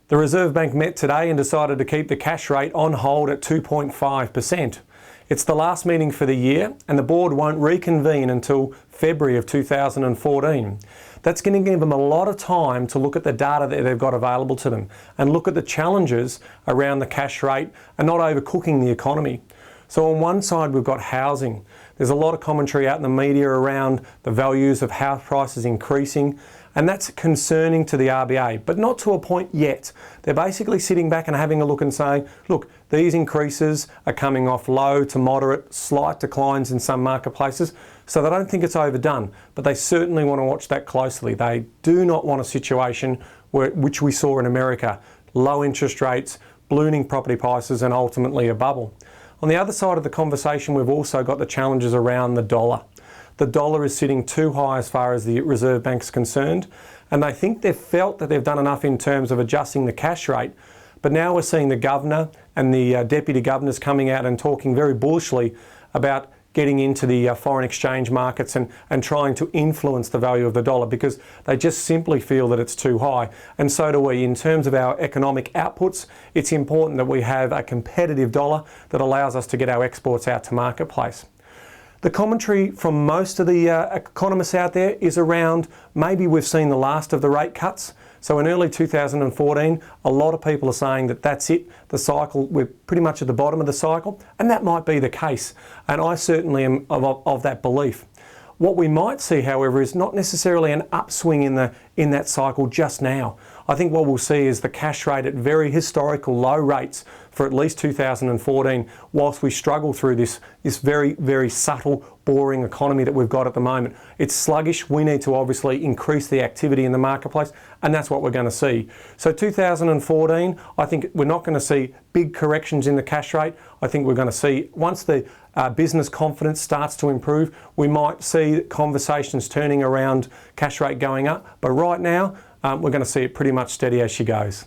The Reserve Bank met today and decided to keep the cash rate on hold at 2.5%. It's the last meeting for the year and the board won't reconvene until February of 2014. That's going to give them a lot of time to look at the data that they've got available to them and look at the challenges around the cash rate and not overcooking the economy. So on one side we've got housing. There's a lot of commentary out in the media around the values of house prices increasing, and that's concerning to the RBA, but not to a point yet. They're basically sitting back and having a look and saying, look, these increases are coming off low to moderate, slight declines in some marketplaces, so they don't think it's overdone, but they certainly want to watch that closely. They do not want a situation which we saw in America, low interest rates, ballooning property prices, and ultimately a bubble. On the other side of the conversation, we've also got the challenges around the dollar. The dollar is sitting too high as far as the Reserve Bank's concerned, and they think they've felt that they've done enough in terms of adjusting the cash rate. But now we're seeing the governor and the deputy governors coming out and talking very bullishly about getting into the foreign exchange markets and trying to influence the value of the dollar because they just simply feel that it's too high. And so do we. In terms of our economic outputs, it's important that we have a competitive dollar that allows us to get our exports out to marketplace. The commentary from most of the economists out there is around maybe we've seen the last of the rate cuts. So in early 2014, a lot of people are saying that that's it, the cycle, we're pretty much at the bottom of the cycle, and that might be the case. And I certainly am of that belief. What we might see, however, is not necessarily an upswing in that cycle just now. I think what we'll see is the cash rate at very historical low rates for at least 2014, whilst we struggle through this very, very subtle, boring economy that we've got at the moment. It's sluggish. We need to obviously increase the activity in the marketplace, and that's what we're going to see. So 2014, I think we're not going to see big corrections in the cash rate. I think we're going to see, once the business confidence starts to improve, we might see conversations turning around cash rate going up. But right now, we're going to see it pretty much steady as she goes.